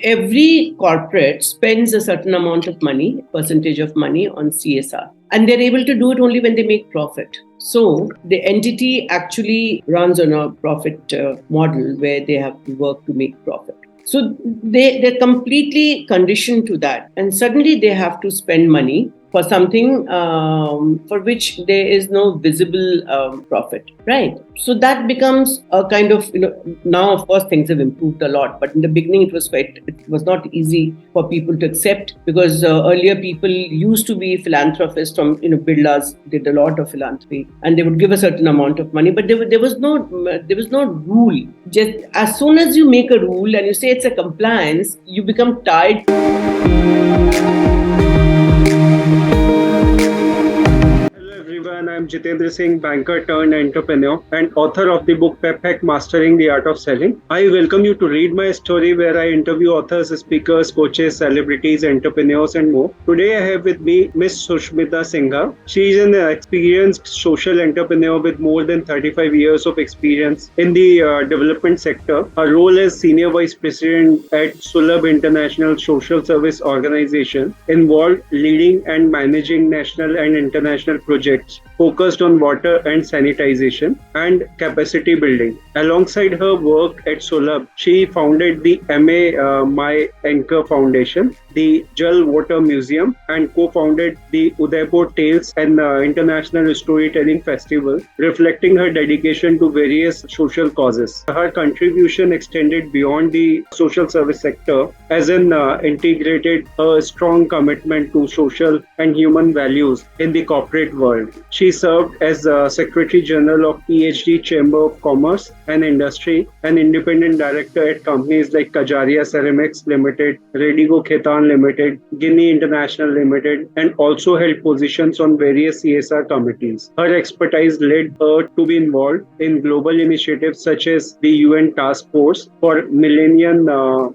Every corporate spends a certain amount of money, percentage of money on CSR. And they're able to do it only when they make profit. So the entity actually runs on a profit model where they have to work to make profit. So they're completely conditioned to that. And suddenly they have to spend money for something for which there is no visible profit, right? So that becomes a kind of, now of course things have improved a lot, but in the beginning it was not easy for people to accept, because earlier people used to be philanthropists from, Birlas did a lot of philanthropy and they would give a certain amount of money, but there was no rule. Just as soon as you make a rule and you say it's a compliance, you become tied. I'm Jitendra Singh, banker turned entrepreneur and author of the book Pep Hack Mastering the Art of Selling. I welcome you to read my story, where I interview authors, speakers, coaches, celebrities, entrepreneurs and more. Today I have with me Miss Sushmita Singha. She is an experienced social entrepreneur with more than 35 years of experience in the development sector. Her role as Senior Vice President at Sulabh International Social Service Organization involved leading and managing national and international projects focused on water and sanitization and capacity building. Alongside her work at Sulabh, she founded the MA My Anchor Foundation, the JAL Water Museum, and co-founded the Udaipur Tales and International Storytelling Festival, reflecting her dedication to various social causes. Her contribution extended beyond the social service sector, as in integrated a strong commitment to social and human values in the corporate world. She served as Secretary General of PhD Chamber of Commerce and Industry, and independent director at companies like Kajaria Ceramics Ltd, Radico Khaitan Ltd, Ginni International Ltd, and also held positions on various CSR committees. Her expertise led her to be involved in global initiatives such as the UN Task Force for Millennium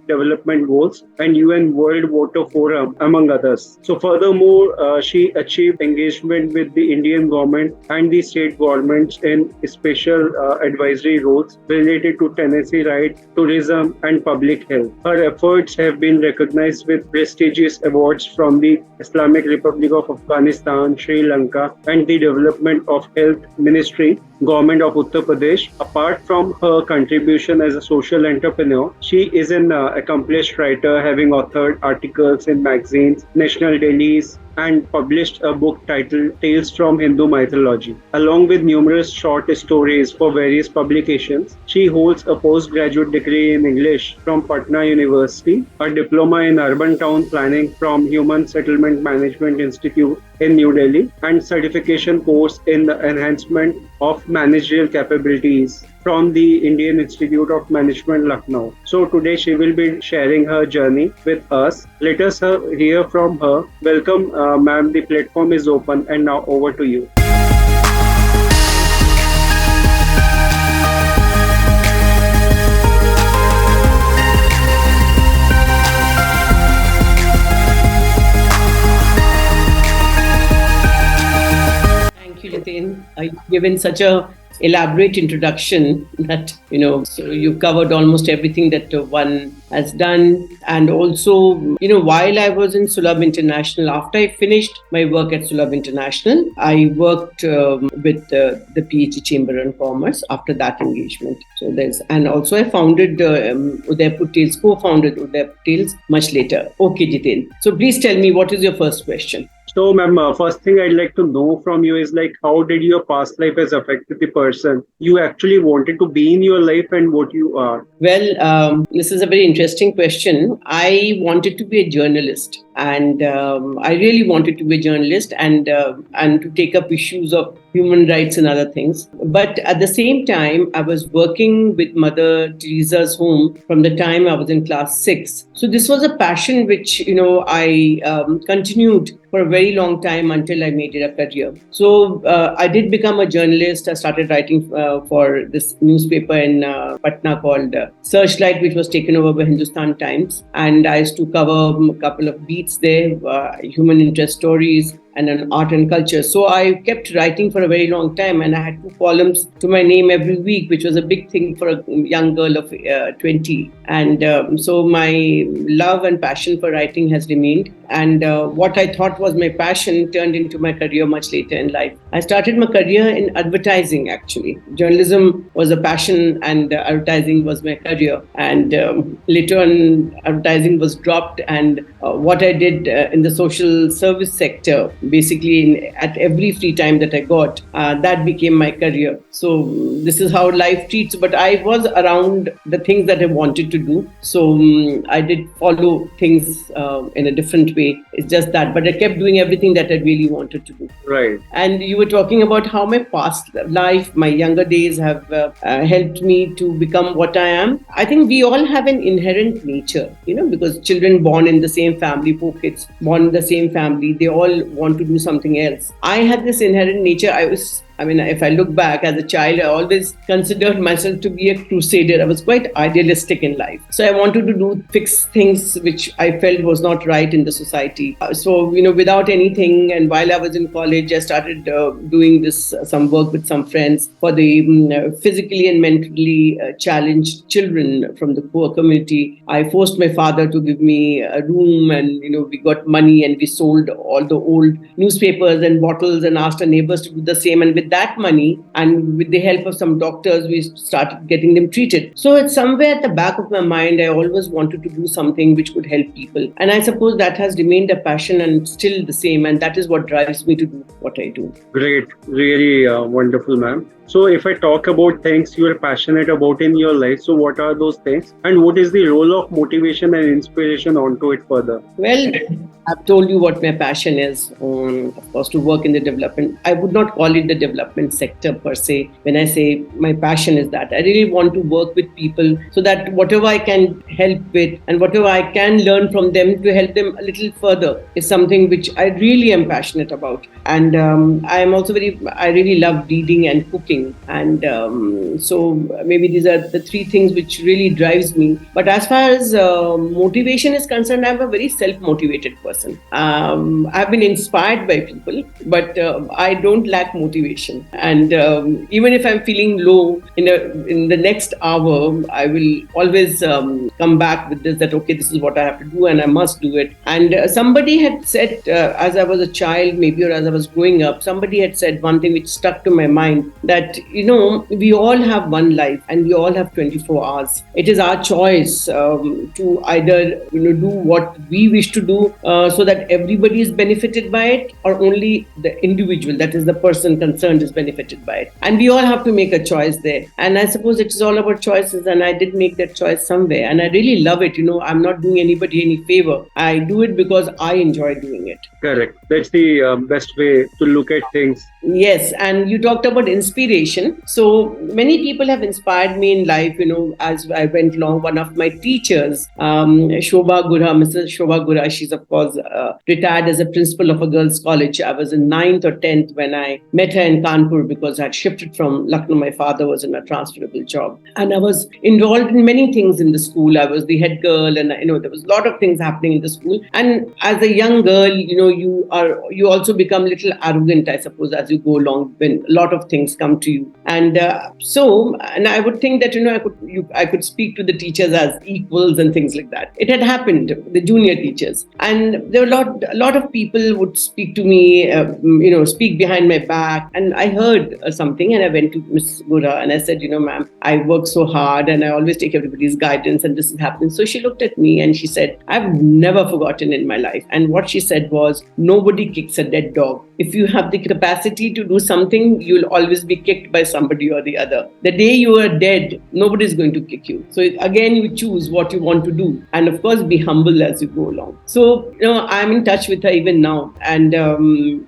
Development Goals and UN World Water Forum, among others. So furthermore, she achieved engagement with the Indian government and the state governments in special advisory roles related to tenancy right, tourism and public health. Her efforts have been recognized with prestigious awards from the Islamic Republic of Afghanistan, Sri Lanka and the Development of Health Ministry, Government of Uttar Pradesh. Apart from her contribution as a social entrepreneur, she is an accomplished writer, having authored articles in magazines, national dailies, and published a book titled Tales from Hindu Mythology. Along with numerous short stories for various publications, she holds a postgraduate degree in English from Patna University, a diploma in urban town planning from Human Settlement Management Institute in New Delhi, and certification course in the enhancement of managerial capabilities from the Indian Institute of Management, Lucknow. So today she will be sharing her journey with us. Let us hear from her. Welcome, ma'am. The platform is open, and now over to you. Thank you, Jitin. You've given such a elaborate introduction that, so you covered almost everything that one has done. And also, while I was in Sulabh International, after I finished my work at Sulabh International, I worked with the PhD Chamber on Commerce after that engagement. So and also I founded Udaipur Tales, co-founded Udaipur Tales much later. Okay, Jitin. So please tell me, what is your first question? So, ma'am, first thing I'd like to know from you is how did your past life has affected the person you actually wanted to be in your life and what you are? Well, this is a very interesting question. I wanted to be a journalist, and I really wanted to be a journalist and to take up issues of human rights and other things. But at the same time, I was working with Mother Teresa's home from the time I was in class 6. So this was a passion which, I continued for a very long time until I made it a career. So I did become a journalist. I started writing for this newspaper in Patna called Searchlight, which was taken over by Hindustan Times. And I used to cover a couple of beats there, human interest stories, and on art and culture. So I kept writing for a very long time, and I had 2 columns to my name every week, which was a big thing for a young girl of 20. And so my love and passion for writing has remained. And what I thought was my passion turned into my career much later in life. I started my career in advertising, actually. Journalism was a passion and advertising was my career. And later on, advertising was dropped. And what I did in the social service sector, basically at every free time that I got, that became my career. So this is how life treats. But I was around the things that I wanted to do. So I did follow things in a different way. It's just that. But I kept doing everything that I really wanted to do. Right. And you were talking about how my past life, my younger days have helped me to become what I am. I think we all have an inherent nature, because children born in the same family, poor kids born in the same family, they all want to do something else. I had this inherent nature. If I look back as a child, I always considered myself to be a crusader. I was quite idealistic in life. So I wanted to fix things which I felt was not right in the society. So, without anything, and while I was in college, I started doing some work with some friends for the physically and mentally challenged children from the poor community. I forced my father to give me a room, and, we got money and we sold all the old newspapers and bottles and asked our neighbors to do the same. And with that money and with the help of some doctors, we started getting them treated. So it's somewhere at the back of my mind, I always wanted to do something which could help people. And I suppose that has remained a passion and still the same. And that is what drives me to do what I do. Great. Really wonderful, ma'am. So if I talk about things you are passionate about in your life, so what are those things? And what is the role of motivation and inspiration onto it further? Well, I've told you what my passion is, of course, to work in the development. I would not call it the development sector per se. When I say my passion is that, I really want to work with people so that whatever I can help with and whatever I can learn from them to help them a little further is something which I really am passionate about. And I really love reading and cooking. And so maybe these are the 3 things which really drives me. But as far as motivation is concerned, I'm a very self-motivated person. I've been inspired by people, but I don't lack motivation. And even if I'm feeling low in the next hour, I will always come back with this, that, okay, this is what I have to do and I must do it. And somebody had said, as I was a child, maybe, or as I was growing up, somebody had said one thing which stuck to my mind, that, we all have one life and we all have 24 hours. It is our choice to either, do what we wish to do so that everybody is benefited by it, or only the individual, that is the person concerned, is benefited by it. And we all have to make a choice there. And I suppose it is all about choices, and I did make that choice somewhere. And I really love it. I'm not doing anybody any favor. I do it because I enjoy doing it. Correct. That's the best way to look at things. Yes, and you talked about inspiration. So many people have inspired me in life, as I went along. One of my teachers, Mrs. Shobha Gura, she's of course retired as a principal of a girls' college. I was in 9th or 10th when I met her in Kanpur because I had shifted from Lucknow. My father was in a transferable job. And I was involved in many things in the school. I was the head girl, and there was a lot of things happening in the school. And as a young girl, you also become a little arrogant, I suppose, as you go along when a lot of things come to you. And and I would think that I could speak to the teachers as equals and things like that. It had happened, the junior teachers, and there were a lot of people would speak to me, speak behind my back. And I heard something, and I went to Ms. Gura and I said, ma'am, I work so hard and I always take everybody's guidance, and this is happening. So she looked at me and she said, I've never forgotten in my life. And what she said was, nobody kicks a dead dog. If you have the capacity to do something, you'll always be kicked by somebody or the other. The day you are dead, nobody is going to kick you. So again, you choose what you want to do. And of course, be humble as you go along. So, I'm in touch with her even now. And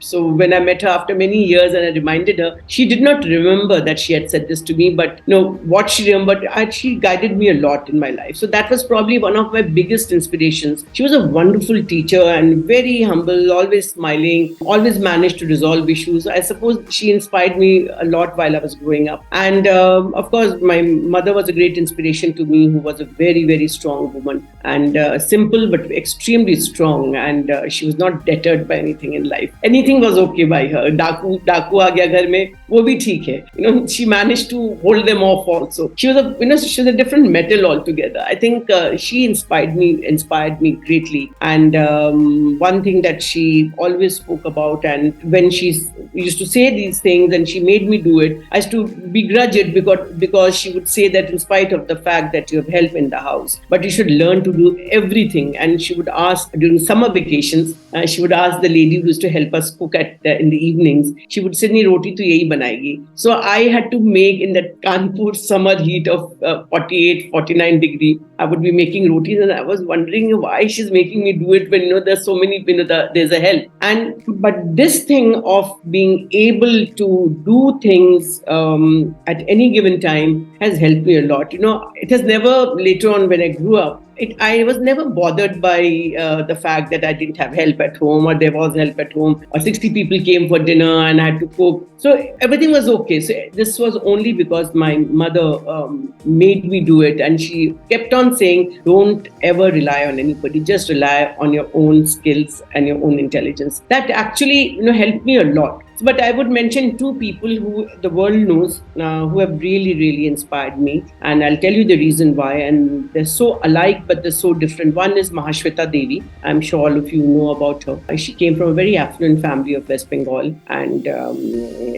so when I met her after many years and I reminded her, she did not remember that she had said this to me, but what she remembered, she guided me a lot in my life. So that was probably one of my biggest inspirations. She was a wonderful teacher and very humble, always smiling, always managed to resolve issues. I suppose she inspired me a lot while I was growing up. And of course, my mother was a great inspiration to me, who was a very, very strong woman, and simple but extremely strong. strong, and she was not deterred by anything in life. Anything was okay by her. Daku aa gaya ghar mein, wo bhi theek hai. She managed to hold them off also. She was a different metal altogether. I think she inspired me greatly. And one thing that she always spoke about, and when she used to say these things and she made me do it, I used to begrudge it because she would say that in spite of the fact that you have help in the house, but you should learn to do everything. And she would ask during summer vacations, she would ask the lady who used to help us cook in the evenings, she would say, "Nahi, roti to yahi banayegi." So I had to make in that Kanpur summer heat of 48, 49 degree, I would be making rotis, and I was wondering why she's making me do it when there's so many, there's a help. But this thing of being able to do things at any given time has helped me a lot. It has never, later on when I grew up, I was never bothered by the fact that I didn't have help at home, or there was help at home, or 60 people came for dinner and I had to cook. So everything was okay. So this was only because my mother made me do it, and she kept on saying, don't ever rely on anybody, just rely on your own skills and your own intelligence. That actually helped me a lot. But I would mention two people who the world knows who have really, really inspired me. And I'll tell you the reason why. And they're so alike, but they're so different. One is Mahashweta Devi. I'm sure all of you know about her. She came from a very affluent family of West Bengal. And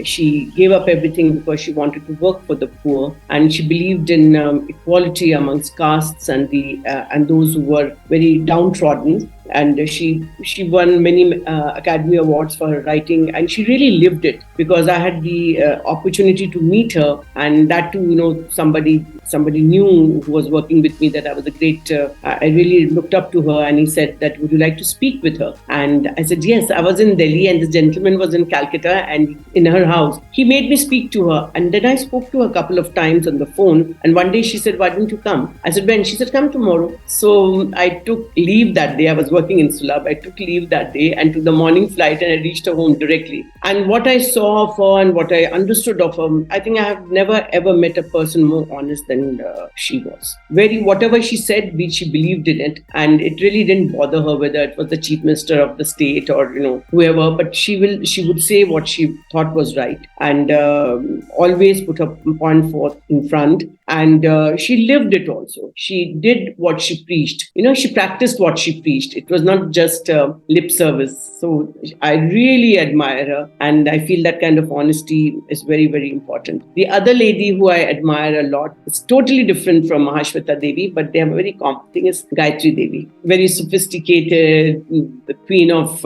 she gave up everything because she wanted to work for the poor. And she believed in equality amongst castes and those who were very downtrodden. And she won many Academy Awards for her writing, and she really lived it, because I had the opportunity to meet her, and that too, somebody knew who was working with me that I was a great, I really looked up to her, and he said that, would you like to speak with her? And I said, yes. I was in Delhi and this gentleman was in Calcutta and in her house. He made me speak to her, and then I spoke to her a couple of times on the phone, and one day she said, why don't you come? I said, when? She said, come tomorrow. So I took leave that day. I was working in Sulabh. I took leave that day and took the morning flight, and I reached her home directly. And what I saw of her and what I understood of her, I think I have never ever met a person more honest than she was. Whatever she said, she believed in it, and it really didn't bother her whether it was the chief minister of the state or whoever. But she would say what she thought was right, and always put her point forth in front. And she lived it also. She did what she preached. She practiced what she preached. It was not just lip service. So I really admire her, and I feel that kind of honesty is very, very important. The other lady who I admire a lot is totally different from Mahashweta Devi, but they have a very common thing, is Gayatri Devi. Very sophisticated, the queen of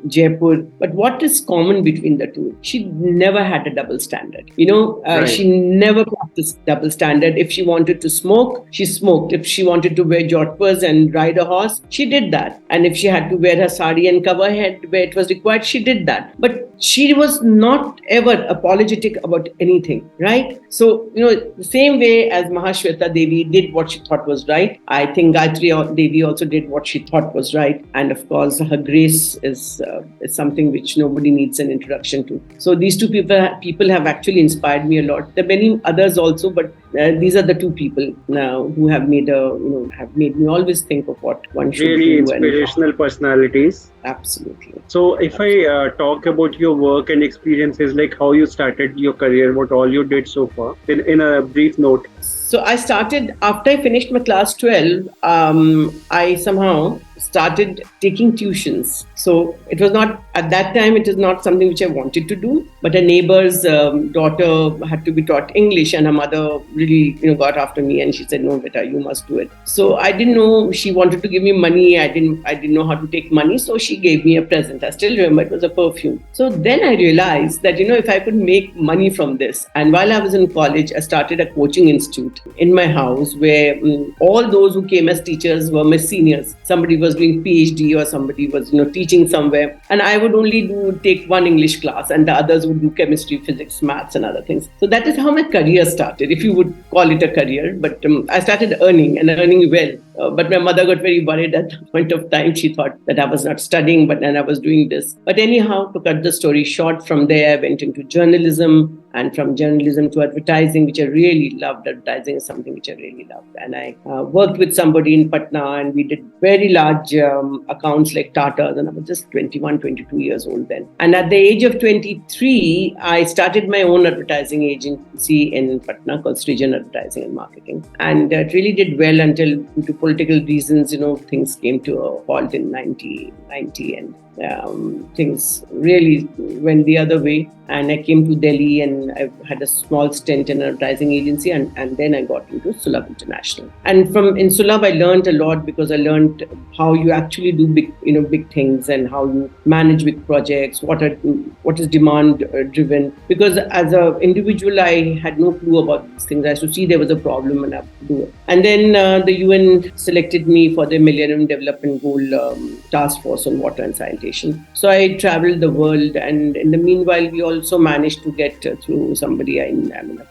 Jaipur. But what is common between the two? She never had a double standard. Right. She never practiced double standard. If she wanted to smoke, she smoked. If she wanted to wear jodhpurs and ride a horse, she did that. And if she had to wear her sari and cover her head where it was required, she did that. But she was not ever apologetic about anything, right? So, the same way as Mahashweta Devi did what she thought was right, I think Gayatri Devi also did what she thought was right. And of course, her grace is something which nobody needs an introduction to. So these two people have actually inspired me a lot. There are many others also, but these are the two people now who have made me always think of what one should really do. Inspirational personalities. Absolutely. So if I talk about your work and experiences, like how you started your career, what all you did so far, in a brief note. So I started, after I finished my class 12, I somehow started taking tuitions. So it was not, at that time, it is not something which I wanted to do, but a neighbor's daughter had to be taught English, and her mother really, got after me, and she said, no, beta, you must do it. So I didn't know, she wanted to give me money. I didn't know how to take money. So she gave me a present. I still remember it was a perfume. So then I realized that, if I could make money from this. And while I was in college, I started a coaching institute in my house where all those who came as teachers were my seniors. Somebody was doing PhD or somebody was, teaching somewhere. And I would only take one English class, and the others would do chemistry, physics, maths and other things. So that is how my career started, if you would call it a career. But I started earning well But my mother got very worried at the point of time. She thought that I was not studying, but then I was doing this. But anyhow, to cut the story short, from there I went into journalism, and from journalism to advertising, which I really loved. Advertising is something which I really loved. And I worked with somebody in Patna, and we did very large accounts like Tata's, and I was just 21, 22 years old then. And at the age of 23, I started my own advertising agency in Patna called Srijan Advertising and Marketing. And it really did well until, due to political reasons, things came to a halt in 1990, and things really went the other way. And I came to Delhi, and I had a small stint in an advertising agency, and then I got into Sulabh International. And in Sulabh, I learned a lot, because I learned how you actually do big things, and how you manage big projects, what is demand driven. Because as an individual, I had no clue about these things. I used to see there was a problem and I had to do it. And then the UN selected me for the Millennium Development Goal task force on water and sanitation. So I traveled the world, and in the meanwhile, we also managed to get through somebody. A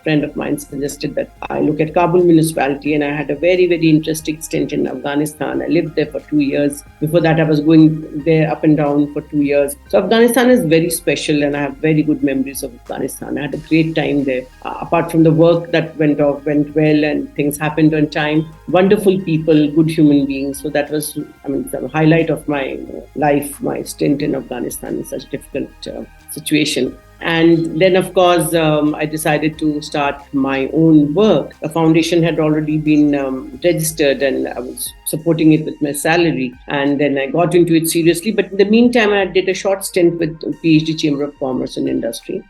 friend of mine suggested that I look at Kabul municipality, and I had a very, very interesting stint in Afghanistan. I lived there for 2 years. Before that, I was going there up and down for 2 years. So Afghanistan is very special, and I have very good memories of Afghanistan. I had a great time there. Apart from the work that went well, and things happened on time. Wonderful people, good human beings. So that was, the highlight of my life, my stint in Afghanistan in such difficult situation. And then, of course, I decided to start my own work. A foundation had already been registered, and I was supporting it with my salary. And then I got into it seriously. But in the meantime, I did a short stint with PhD Chamber of Commerce and Industry,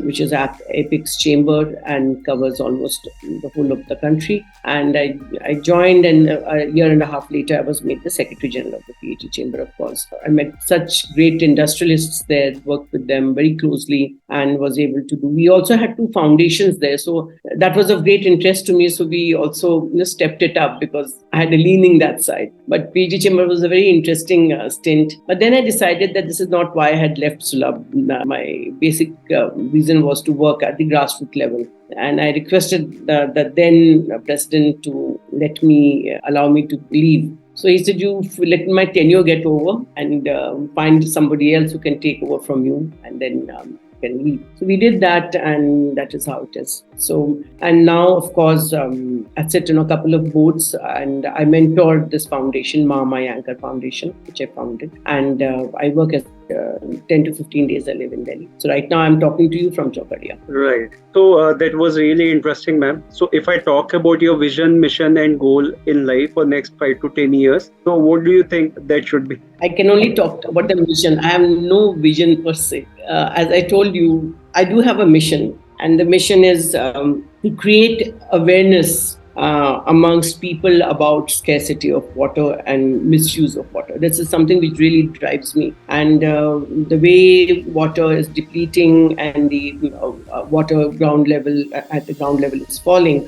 which is at Apex Chamber and covers almost the whole of the country. And I joined, and a year and a half later, I was made the Secretary General of the PhD Chamber, of course. I met such great industrialists there, worked with them very closely, and was able to do. We also had 2 foundations there, so that was of great interest to me. So we also stepped it up, because I had a leaning that side. But PhD Chamber was a very interesting stint. But then I decided that this is not why I had left Sulabh. My basic reason was to work at the grassroots level. And I requested the then president to allow me to leave. So he said, you let my tenure get over, and find somebody else who can take over from you, and then can leave. So we did that, and that is how it is. So, and now, of course, I sit in a couple of boards, and I mentor this foundation, My Anchor Foundation, which I founded. And I work as 10 to 15 days I live in Delhi. So right now I'm talking to you from Chaukaria. Right. So that was really interesting, ma'am. So if I talk about your vision, mission and goal in life for next 5 to 10 years, so what do you think that should be? I can only talk about the mission. I have no vision per se. As I told you, I do have a mission, and the mission is to create awareness amongst people about scarcity of water and misuse of water. This is something which really drives me. And the way water is depleting, and the water ground level at the ground level is falling.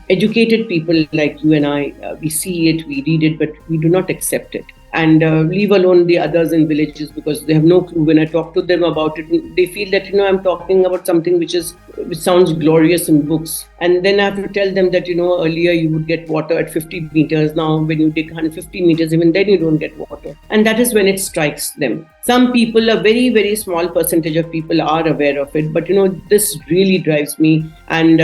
Educated people like you and I, we see it, we read it, but we do not accept it. And leave alone the others in villages, because they have no clue. When I talk to them about it, they feel that I'm talking about something which sounds glorious in books. And then I have to tell them that earlier you would get water at 50 meters. Now when you dig 150 meters, even then you don't get water. And that is when it strikes them. Some people, a very, very small percentage of people are aware of it. But this really drives me. And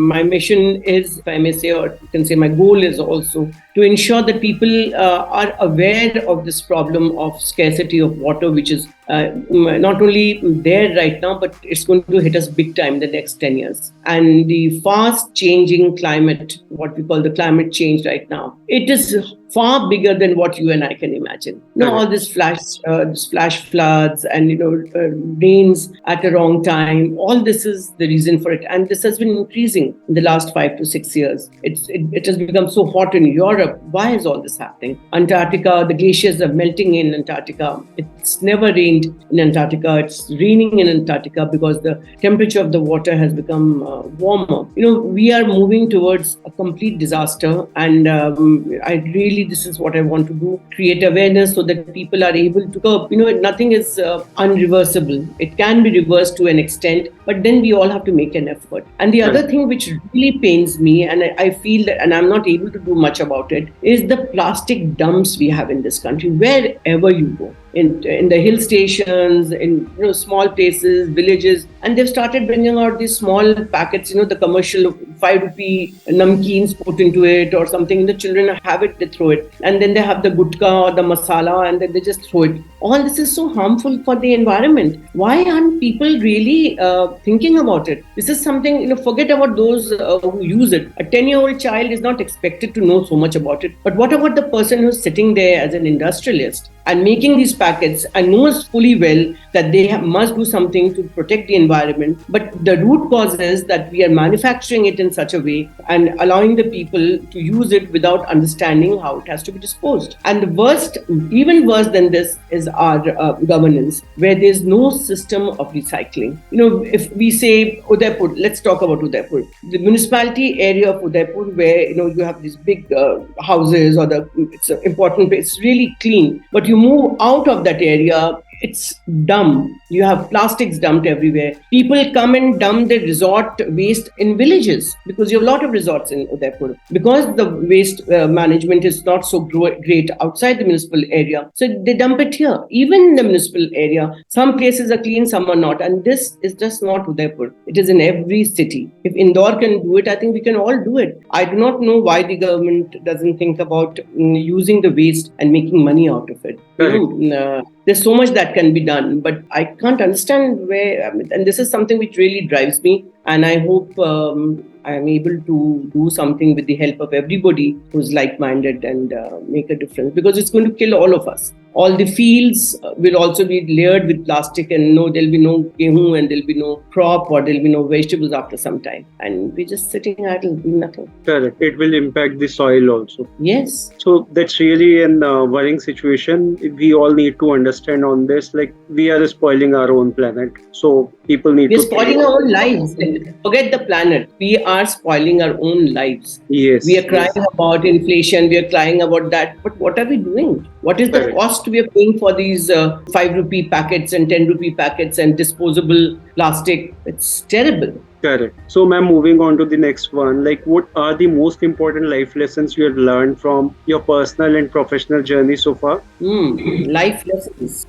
my mission is, if I may say, or you can say my goal is also to ensure that people are aware of this problem of scarcity of water, which is not only there right now, but it's going to hit us big time in the next 10 years. And the fast changing climate, what we call the climate change right now, it is far bigger than what you and I can imagine. All this flash floods and rains at the wrong time. All this is the reason for it, and this has been increasing in the last 5 to 6 years. It has become so hot in Europe. Why is all this happening? Antarctica, the glaciers are melting in Antarctica. It's never rained in Antarctica. It's raining in Antarctica because the temperature of the water has become warmer. We are moving towards a complete disaster, and I really this is what I want to do, create awareness so that people are able to curb. Nothing is unreversible. It can be reversed to an extent, but then we all have to make an effort. And the other thing which really pains me, and I feel that, and I'm not able to do much about it, is the plastic dumps we have in this country, wherever you go. In the hill stations, in small places, villages, and they've started bringing out these small packets, the commercial 5 rupee namkeens put into it or something. The children have it, they throw it, and then they have the gutka or the masala, and then they just throw it. All this is so harmful for the environment. Why aren't people really thinking about it? This is something, forget about those who use it. A 10-year-old child is not expected to know so much about it. But what about the person who's sitting there as an industrialist and making these packets and knows fully well that they must do something to protect the environment, but the root cause is that we are manufacturing it in such a way and allowing the people to use it without understanding how it has to be disposed. And the worst, even worse than this, is our governance, where there's no system of recycling. If we say Udaipur, let's talk about Udaipur. The municipality area of Udaipur, where you have these big houses, or it's an important place, it's really clean, but you move out of that area, it's dumb. You have plastics dumped everywhere. People come and dump their resort waste in villages, because you have a lot of resorts in Udaipur. Because the waste management is not so great outside the municipal area, so they dump it here. Even in the municipal area, some places are clean, some are not. And this is just not Udaipur. It is in every city. If Indore can do it, I think we can all do it. I do not know why the government doesn't think about using the waste and making money out of it. There's so much that can be done, but I can't understand where, and this is something which really drives me. And I hope I am able to do something with the help of everybody who's like-minded and make a difference, because it's going to kill all of us. All the fields will also be layered with plastic, and there'll be no gehu, and there'll be no crop, or there'll be no vegetables after some time. And we're just sitting idle, doing nothing. Correct. It will impact the soil also. Yes. So that's really an worrying situation. We all need to understand on this, like we are spoiling our own planet. So people need We're spoiling our own lives. Forget the planet. We are spoiling our own lives. Yes. We are crying about inflation. We are crying about that. But what are we doing? What is the cost we are paying for these 5 rupee packets and 10 rupee packets and disposable plastic? It's terrible. Correct. So, ma'am, moving on to the next one, like what are the most important life lessons you have learned from your personal and professional journey so far? Life lessons.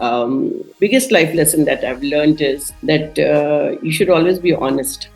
Biggest life lesson that I've learned is that you should always be honest.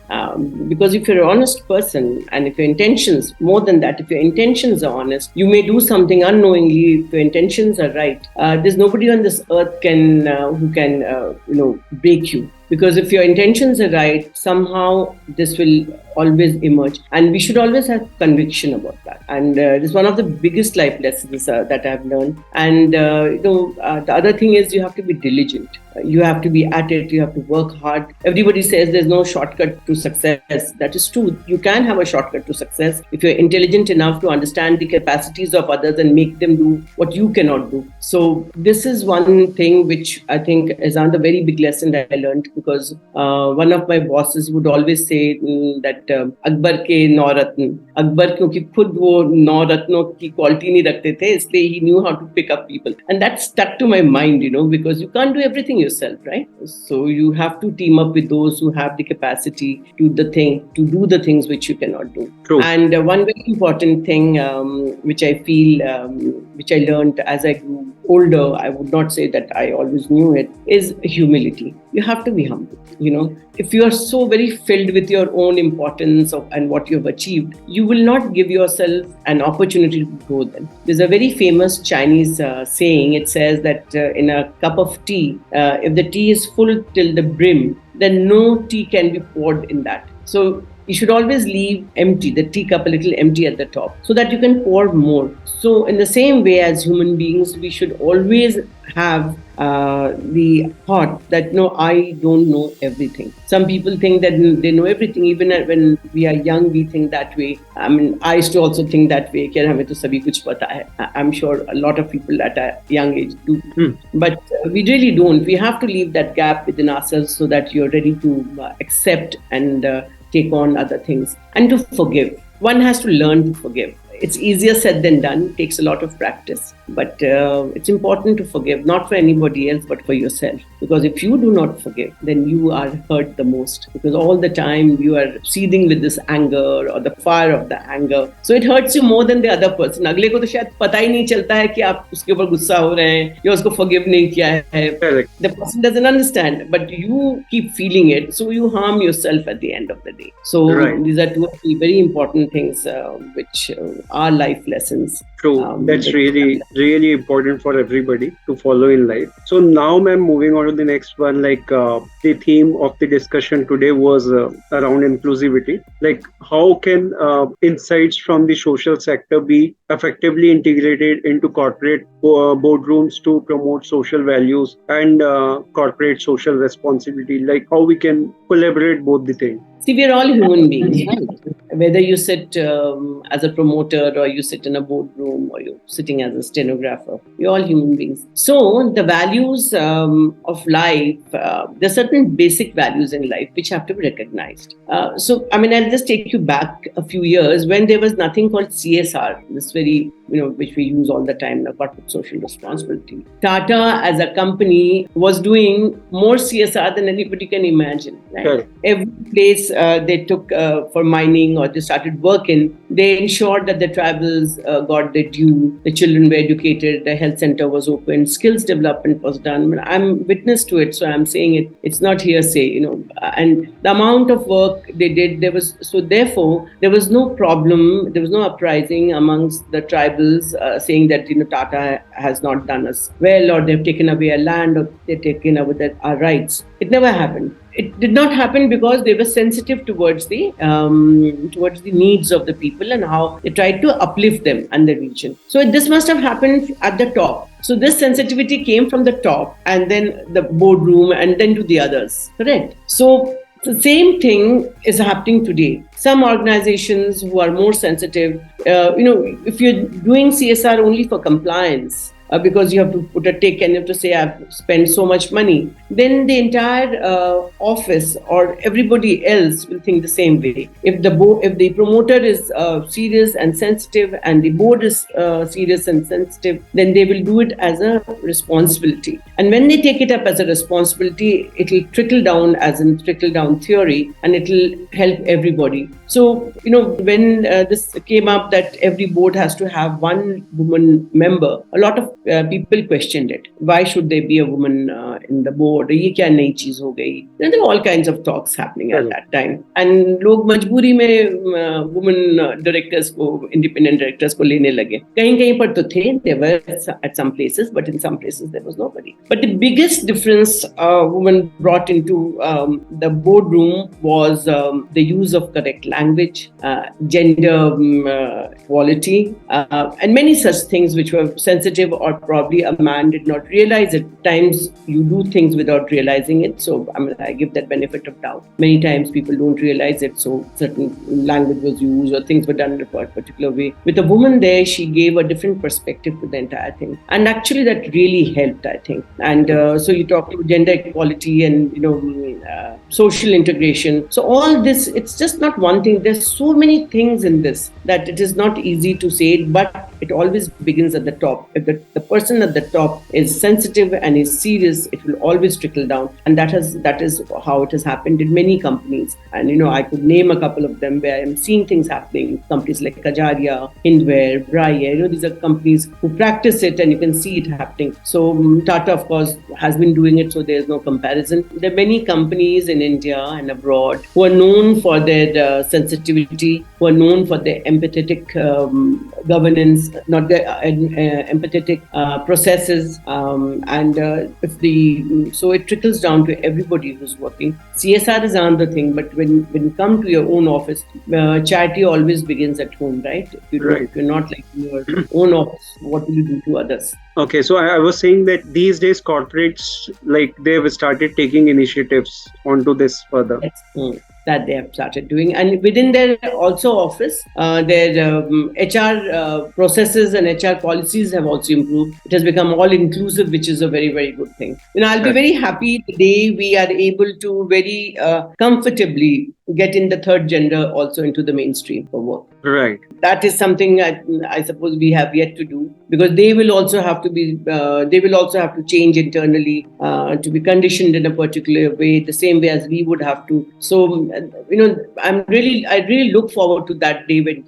Because if you're an honest person, and if your intentions, more than that, if your intentions are honest, you may do something unknowingly. If your intentions are right, there's nobody on this earth who can break you. Because if your intentions are right, somehow this will always emerge. And we should always have conviction about that. And it is one of the biggest life lessons that I've learned. And the other thing is you have to be diligent. You have to be at it. You have to work hard. Everybody says there's no shortcut to success. That is true. You can have a shortcut to success if you're intelligent enough to understand the capacities of others and make them do what you cannot do. So this is one thing which I think is another very big lesson that I learned, because one of my bosses would always say that Akbar ke 9 ratn. Akbar kyunki khud wo 9 ratnon ki quality nahi rakhte the, isliye he knew how to pick up people. And that stuck to my mind, because you can't do everything yourself, right? So you have to team up with those who have the capacity to do the things which you cannot do. True. And one very important thing which I feel, which I learned as I grew older, I would not say that I always knew it, is humility. You have to be humble. If you are so very filled with your own importance and what you've achieved, you will not give yourself an opportunity to grow then. There's a very famous Chinese saying. It says that in a cup of tea, if the tea is full till the brim, then no tea can be poured in that. So you should always leave the teacup a little empty at the top, so that you can pour more. So in the same way, as human beings, we should always have the thought that no, I don't know everything. Some people think that they know everything. Even when we are young, we think that way. I used to also think that way. Kya hame to sabhi kuch pata hai. I'm sure a lot of people at a young age do. But we really don't. We have to leave that gap within ourselves so that you're ready to accept and take on other things and to forgive. One has to learn to forgive. it's easier said than done. It takes a lot of practice. But it's important to forgive, not for anybody else, but for yourself. Because if you do not forgive, then you are hurt the most. Because all the time you are seething with this anger or the fire of the anger. So it hurts you more than the other person. अगले को तो शायद पता ही नहीं चलता है कि आप उसके ऊपर गुस्सा हो रहे हैं या उसको forgive नहीं किया है. Correct. The person doesn't understand, but you keep feeling it, so you harm yourself at the end of the day. So these are two or three very important things which are life lessons. True. That's really important for everybody to follow in life. So now, ma'am, moving on to the next one, like the theme of the discussion today was around inclusivity. Like, how can insights from the social sector be effectively integrated into corporate boardrooms to promote social values and corporate social responsibility? Like, how we can collaborate both the things? See, we are all human beings, right? Whether you sit as a promoter or you sit in a boardroom or you're sitting as a stenographer, we're all human beings. So the values of life, there are certain basic values in life which have to be recognized. So, I mean, I'll just take you back a few years when there was nothing called CSR, this very, which we use all the time, the corporate social responsibility. Tata as a company was doing more CSR than anybody can imagine, right? Sure. Every place they took for mining or they started working, they ensured that the tribals got their due, the children were educated, the health center was open, skills development was done. I'm witness to it, so I'm saying it. It's not hearsay, and the amount of work they did, therefore there was no problem, there was no uprising amongst the tribals saying that Tata has not done us well, or they've taken away our land, or they've taken away our rights. It never happened. It did not happen because they were sensitive towards the needs of the people and how they tried to uplift them and the region. So this must have happened at the top. So this sensitivity came from the top and then the boardroom and then to the others. Correct? So the same thing is happening today. Some organizations who are more sensitive, if you're doing CSR only for compliance, because you have to put a tick and you have to say I've spent so much money, then the entire office or everybody else will think the same way. If the promoter is serious and sensitive and the board is serious and sensitive, then they will do it as a responsibility. And when they take it up as a responsibility, it will trickle down as in trickle-down theory, and it will help everybody. So, when this came up that every board has to have one woman member, a lot of people questioned it. Why should there be a woman in the board? Ye kya nayi cheez ho gayi? There were all kinds of talks happening at that time. And log majboori mein women directors ko, independent directors ko lene lage. Kahin par to the, there were at some places, but in some places there was nobody. But the biggest difference women brought into the boardroom was the use of correct language, gender equality, and many such things which were sensitive or probably a man did not realize it. Times you do things without realizing it. So I give that benefit of doubt. Many times people don't realize it. So certain language was used or things were done in a particular way. With a woman there, she gave a different perspective to the entire thing. And actually that really helped, I think. And so you talk about gender equality and, social integration. So all this, it's just not one thing. There's so many things in this that it is not easy to say it, but it always begins at the top. If the person at the top is sensitive and is serious, it will always trickle down. And that is how it has happened in many companies. And, I could name a couple of them where I'm seeing things happening. Companies like Kajaria, Hindware, Braille, these are companies who practice it and you can see it happening. So Tata, of course, has been doing it, so there's no comparison. There are many companies in India and abroad who are known for their sensitivity, who are known for their empathetic governance, not the empathetic processes, so it trickles down to everybody who's working. CSR is another thing, but when you come to your own office, charity always begins at home, right? If you're not like in your own office, what will you do to others? Okay, so I was saying that these days corporates, they've started taking initiatives onto this further. Yes. That they have started doing, and within their also office, their HR processes and HR policies have also improved. It has become all inclusive, which is a very, very good thing. I'll be very happy the day we are able to very comfortably get in the third gender also into the mainstream for work. Right. That is something I suppose we have yet to do, because they will also have to change internally to be conditioned in a particular way, the same way as we would have to. So I really look forward to that day when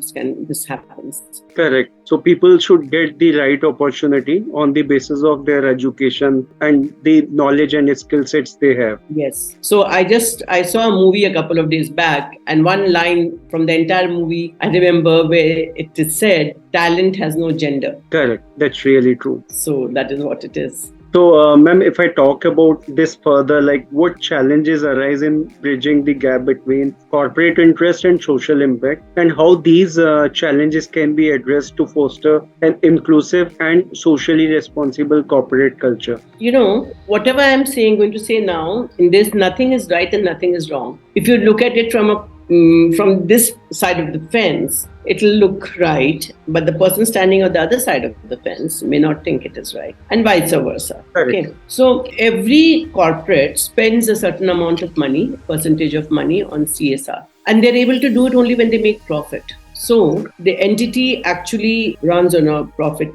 this happens. Correct. So people should get the right opportunity on the basis of their education and the knowledge and skill sets they have. Yes. So I saw a movie a couple of days back, and one line from the entire movie I remember where it is said, "Talent has no gender." Correct. That's really true. So that is what it is. So, ma'am, if I talk about this further, like what challenges arise in bridging the gap between corporate interest and social impact, and how these challenges can be addressed to foster an inclusive and socially responsible corporate culture? Whatever I'm going to say now, in this, nothing is right and nothing is wrong. If you look at it from this side of the fence, it'll look right, but the person standing on the other side of the fence may not think it is right, and vice versa. Correct. Okay. So every corporate spends a certain amount of money, percentage of money on CSR, and they're able to do it only when they make profit. So the entity actually runs on a profit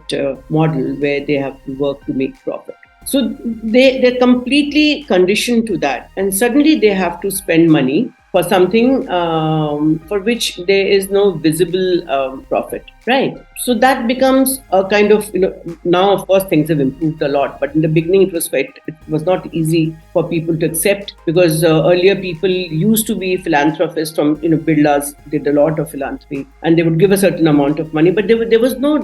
model where they have to work to make profit. So they're completely conditioned to that, and suddenly they have to spend money for something for which there is no visible profit, right? So that becomes a kind of, now of course things have improved a lot, but in the beginning it was not easy for people to accept, because earlier people used to be philanthropists from, Birlas did a lot of philanthropy, and they would give a certain amount of money, but there was no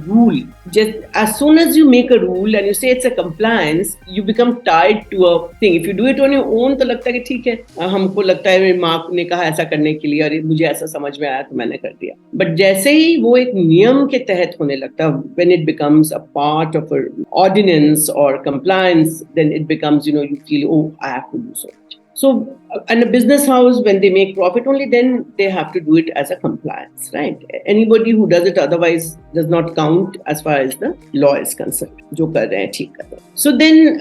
rule. Just as soon as you make a rule and you say it's a compliance, you become tied to a thing. If you do it on your own, तो लगता है कि ठीक है, हमको लगता है मेरी माँ ने कहा ऐसा करने के लिए, और मुझे ऐसा समझ में आया तो मैंने कर दिया. But जैसे ही वो एक नियम के तहत होने लगता, when it becomes a part of an ordinance or compliance, then it becomes, you feel, oh, I have to do so much. So, and a business house, when they make profit, only then they have to do it as a compliance, right? Anybody who does it otherwise does not count as far as the law is concerned. जो कर रहे हैं, ठीक कर रहे हैं. So then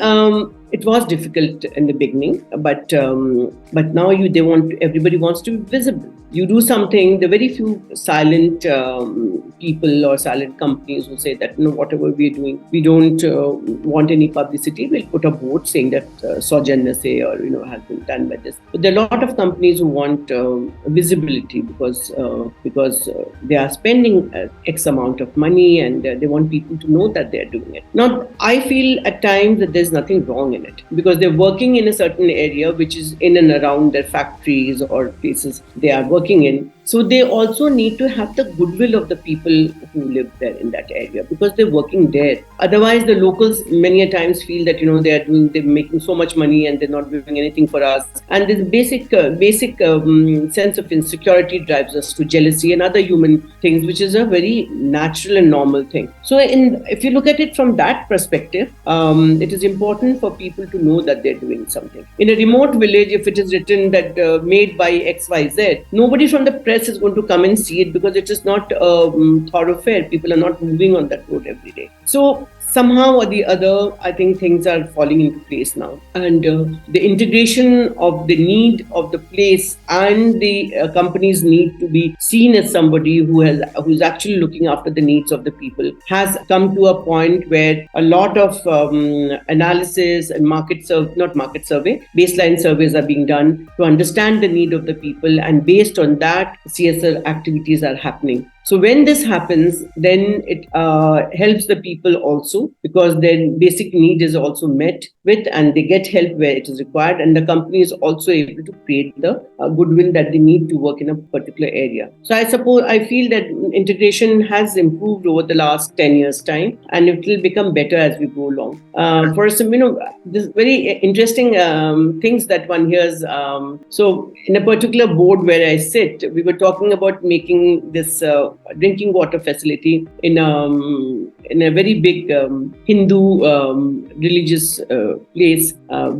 it was difficult in the beginning, but now everybody wants to be visible. You do something, the very few silent people or silent companies who say that, whatever we're doing, we don't want any publicity. We'll put a board saying that Saujanya se, or has been done by this. But there are a lot of companies who want visibility because they are spending X amount of money, and they want people to know that they are doing it. Now, I feel at times that there's nothing wrong in it, because they're working in a certain area which is in and around their factories or places they are working in. So they also need to have the goodwill of the people who live there in that area, because they're working there. Otherwise, the locals many a times feel that they're making so much money and they're not doing anything for us. And this basic sense of insecurity drives us to jealousy and other human things, which is a very natural and normal thing. So if you look at it from that perspective, it is important for people to know that they're doing something. In a remote village, if it is written that made by XYZ, nobody from the press is going to come and see it, because it is not thoroughfare. People are not moving on that road every day. So somehow or the other, I think things are falling into place now. And the integration of the need of the place and the company's need to be seen as somebody who's actually looking after the needs of the people has come to a point where a lot of analysis and baseline surveys are being done to understand the need of the people, and based on that, CSR activities are happening. So when this happens, then it helps the people also, because their basic need is also met with, and they get help where it is required, and the company is also able to create the goodwill that they need to work in a particular area. So I feel that integration has improved over the last 10 years' time, and it will become better as we go along. For some, this very interesting things that one hears. So in a particular board where I sit, we were talking about making this drinking water facility in a very big Hindu religious place,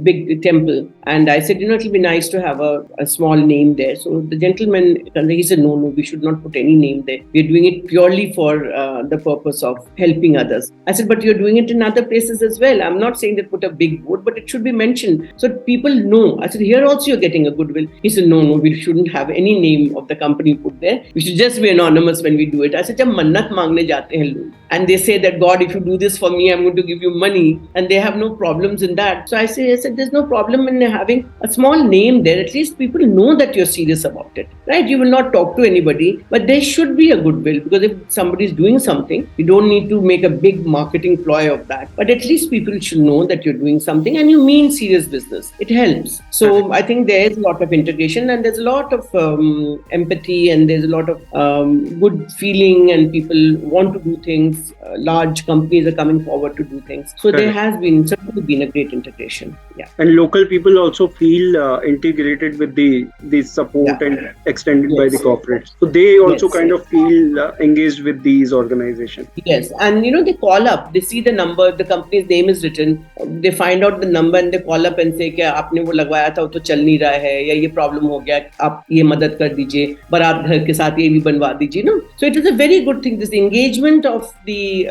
big temple. And I said, it will be nice to have a small name there. So the gentleman, he said, no, we should not put any name there. We're doing it purely for the purpose of helping others. I said, but you're doing it in other places as well. I'm not saying that put a big board, but it should be mentioned so people know. I said, here also you're getting a goodwill. He said, no, we shouldn't have any name of the company put there. We should just be anonymous when we do it. I said, jab mannat mangne jate hain log, and they say that, God, if you do this for me, I'm going to give you money, and they have no problems in that. So I said, there's no problem in having a small name there. At least people know that you're serious about it, right? You will not talk to anybody, but there should be a goodwill, because if somebody is doing something, you don't need to make a big marketing ploy of that, but at least people should know that you're doing something and you mean serious business. It helps. So I think there is a lot of integration, and there's a lot of empathy, and there's a lot of good feeling, and people want to do things. Large companies are coming forward to do things. So there has certainly been a great integration. Yeah. And local people also feel integrated with the support and extended by the corporates. So they also kind of feel engaged with these organizations. Yes. And they call up, they see the number, the company's name is written, they find out the number and they call up and say, क्या आपने वो लगवाया था वो तो चल नहीं रहा है, या ये प्रॉब्लम हो गया, आप ये मदद कर दीजिए, बारात घर के साथ ये भी बनवा दीजिए. So it is a very good thing. This engagement of the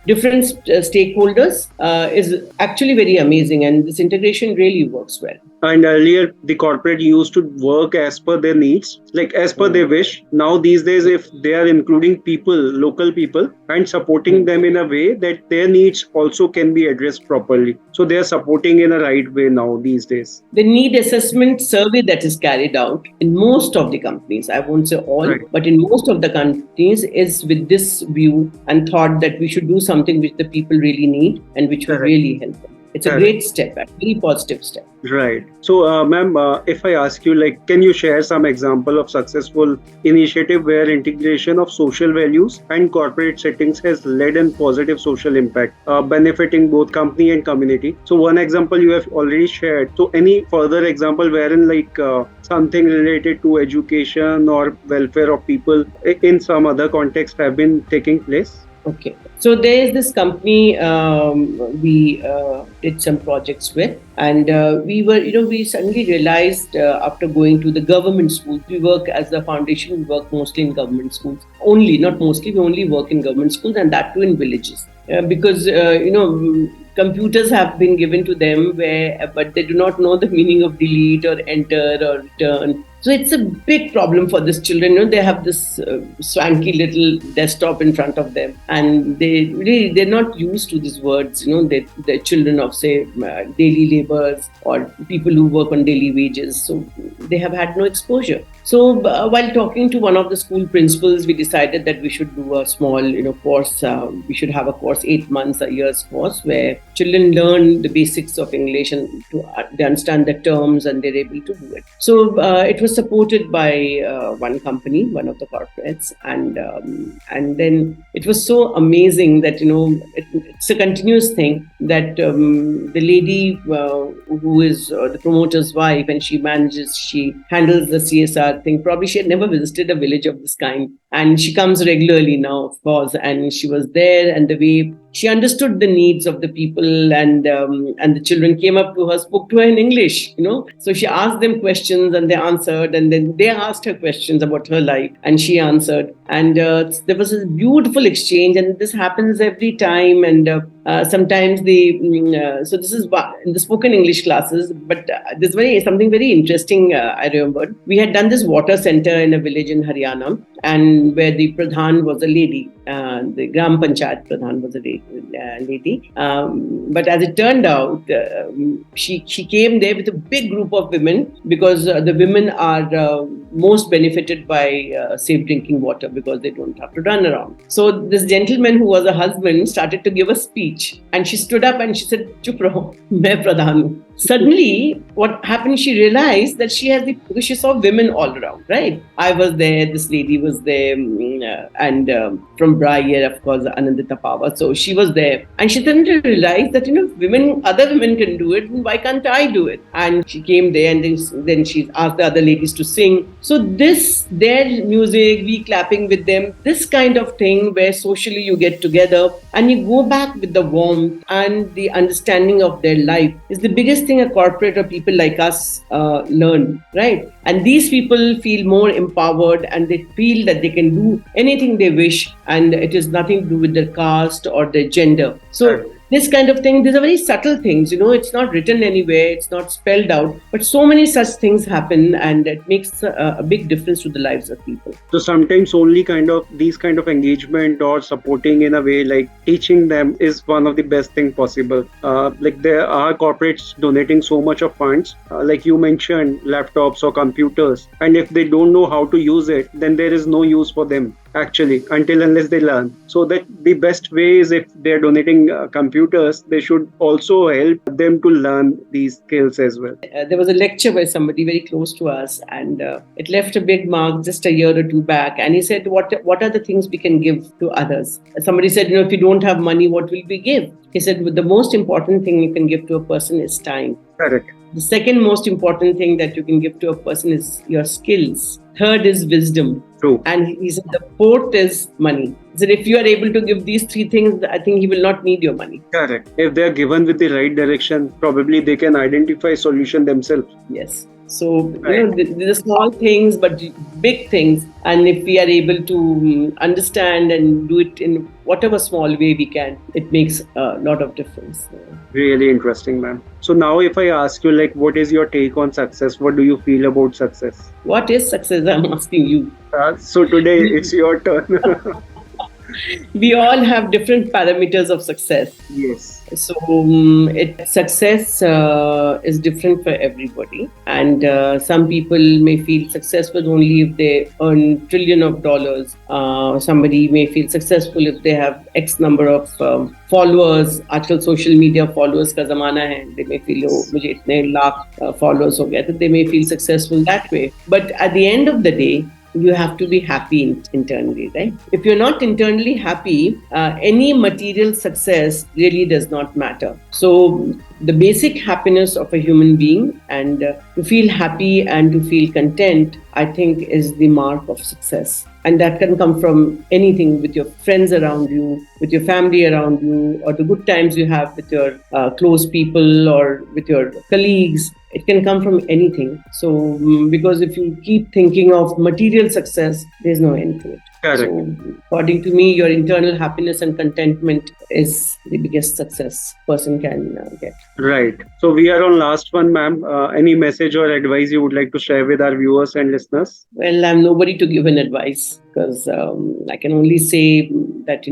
different stakeholders is actually very amazing, and this integration really works well. And earlier, the corporate used to work as per their needs, like as per their wish. Now, these days, if they are including people, local people, and supporting them in a way that their needs also can be addressed properly. So they are supporting in a right way now these days. The need assessment survey that is carried out in most of the companies, I won't say all, but in most of the companies, is with this view and thought that we should do something which the people really need and which will really help them. It's a great step, a very positive step. Right. So, ma'am, if I ask you, can you share some example of successful initiative where integration of social values and corporate settings has led in positive social impact, benefiting both company and community? So, one example you have already shared. So, any further example wherein something related to education or welfare of people in some other context have been taking place? Okay. So there is this company we did some projects with, and we suddenly realized after going to the government schools, we work as a foundation, we work mostly in government schools. Not mostly, we only work in government schools, and that too in villages. Because, computers have been given to them but they do not know the meaning of delete or enter or return. So it's a big problem for these children. They have this swanky little desktop in front of them, and they're not used to these words. They're children of, say, daily laborers or people who work on daily wages. So they have had no exposure. So while talking to one of the school principals, we decided that we should do a small, course. We should have a course, 8 months, a year's course, where children learn the basics of English and they understand the terms and they're able to do it. So it was supported by one company, one of the corporates, and then it was so amazing that it's a continuous thing that the lady who is the promoter's wife, and she handles the CSR thing. Probably she had never visited a village of this kind, and she comes regularly now, of course, and she was there, and the way she understood the needs of the people, and the children came up to her, spoke to her in English, So she asked them questions and they answered, and then they asked her questions about her life and she answered. And there was a beautiful exchange, and this happens every time. And sometimes so this is in the spoken English classes, but there's something very interesting I remembered. We had done this water center in a village in Haryana, and where the Pradhan was a lady, the Gram Panchayat Pradhan was a lady. But as it turned out, she came there with a big group of women, because the women are most benefited by safe drinking water, because they don't have to run around. So this gentleman who was a husband started to give a speech, and she stood up and she said, "Chup raho, main pradhan hu." suddenly what happened, she realized that because she saw women all around, right? I was there, this lady was there, and from Briar, of course, Anandita Pava. So she was there. And she suddenly realized that, other women can do it, why can't I do it? And she came there, and then she asked the other ladies to sing. So their music, we clapping with them, this kind of thing where socially you get together and you go back with the warmth and the understanding of their life is the biggest thing a corporate or people like us learn, right? And these people feel more empowered and they feel that they can do anything they wish, and it is nothing to do with their caste or their gender. So this kind of thing, these are very subtle things, it's not written anywhere, it's not spelled out, but so many such things happen, and it makes a big difference to the lives of people. So sometimes only these kind of engagement or supporting in a way, like teaching them, is one of the best thing possible. Like there are corporates donating so much of funds, like you mentioned, laptops or computers, and if they don't know how to use it, then there is no use for them actually unless they learn. So that the best way is, if they're donating computers, they should also help them to learn these skills as well. There was a lecture by somebody very close to us, and it left a big mark just a year or two back. And he said, what are the things we can give to others? Somebody said, if you don't have money, what will we give? He said, the most important thing you can give to a person is time. Correct. The second most important thing that you can give to a person is your skills. Third is wisdom. True. And he said the fourth is money. He said if you are able to give these three things, I think he will not need your money. Correct. If they are given with the right direction, probably they can identify solution themselves. Yes. So, these are small things, but big things. And if we are able to understand and do it in whatever small way we can, it makes a lot of difference. Really interesting, ma'am. So now if I ask you, like, what is your take on success? What do you feel about success? What is success? I'm asking you. So today it's your turn. We all have different parameters of success. Yes. So success is different for everybody, and some people may feel successful only if they earn $1 trillion. Somebody may feel successful if they have X number of followers. Aajkal social media followers ka zamana hai. They may feel, mujhe itne lakh followers ho gaya. They may feel successful that way. But at the end of the day, you have to be happy internally, right? If you're not internally happy, any material success really does not matter. So the basic happiness of a human being, and to feel happy and to feel content, I think is the mark of success. And that can come from anything, with your friends around you, with your family around you, or the good times you have with your close people or with your colleagues. It can come from anything. So, because if you keep thinking of material success, there's no end to it. Correct. So, according to me, your internal happiness and contentment is the biggest success person can get. Right. So we are on last one, ma'am. Any message or advice you would like to share with our viewers and listeners? Well, I'm nobody to give an advice, because I can only say that,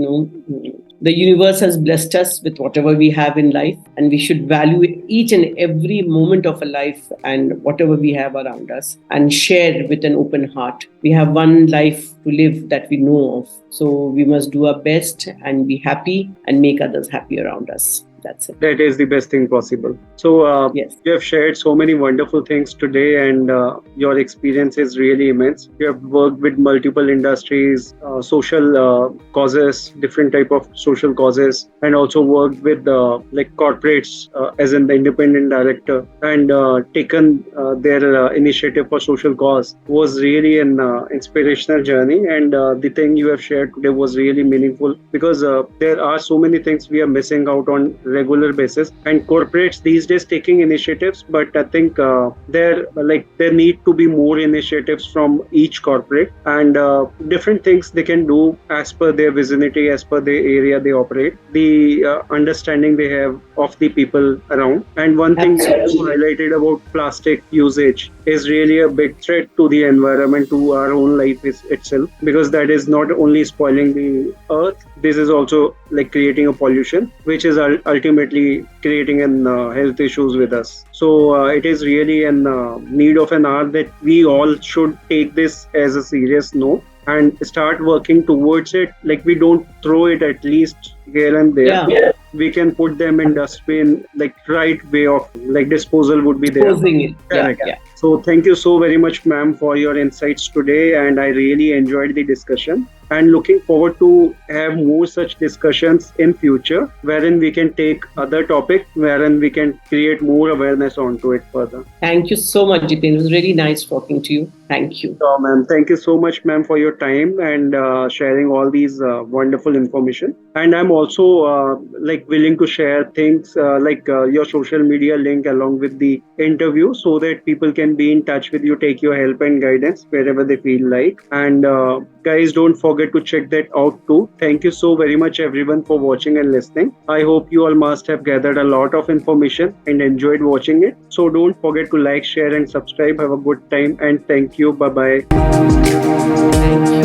the universe has blessed us with whatever we have in life, and we should value each and every moment of a life and whatever we have around us, and share with an open heart. We have one life to live that we know of. So we must do our best and be happy and make others happy around us. That's it. That is the best thing possible. So yes. You have shared so many wonderful things today, and your experience is really immense. You have worked with multiple industries, social causes, different type of social causes, and also worked with like corporates as an independent director, and taken their initiative for social cause. Was really an inspirational journey, and the thing you have shared today was really meaningful, because there are so many things we are missing out on regular basis, and corporates these days taking initiatives, but I think there need to be more initiatives from each corporate, and different things they can do as per their vicinity, as per the area they operate, the understanding they have of the people around. And one thing you highlighted about plastic usage is really a big threat to the environment, to our own life itself, because that is not only spoiling the earth, this is also like creating a pollution, which is ultimately creating an health issues with us. So it is really an need of an hour that we all should take this as a serious note, and start working towards it. Like we don't throw it at least here and there. Yeah. We can put them in dustbin, like right way of like disposal would be there. Posing it. Correct. Yeah. So thank you so very much, ma'am, for your insights today, and I really enjoyed the discussion. And looking forward to have more such discussions in future, wherein we can take other topic, wherein we can create more awareness onto it further. Thank you so much, Jiten. It was really nice talking to you. Thank you. So, ma'am, thank you so much, ma'am, for your time and sharing all these wonderful information. And I'm also like willing to share things like your social media link along with the interview, so that people can be in touch with you, take your help and guidance wherever they feel like. And guys, don't forget to check that out too. Thank you so very much, everyone, for watching and listening. I hope you all must have gathered a lot of information and enjoyed watching it. So don't forget to like, share, and subscribe. Have a good time, and thank you. Bye bye. Thank you.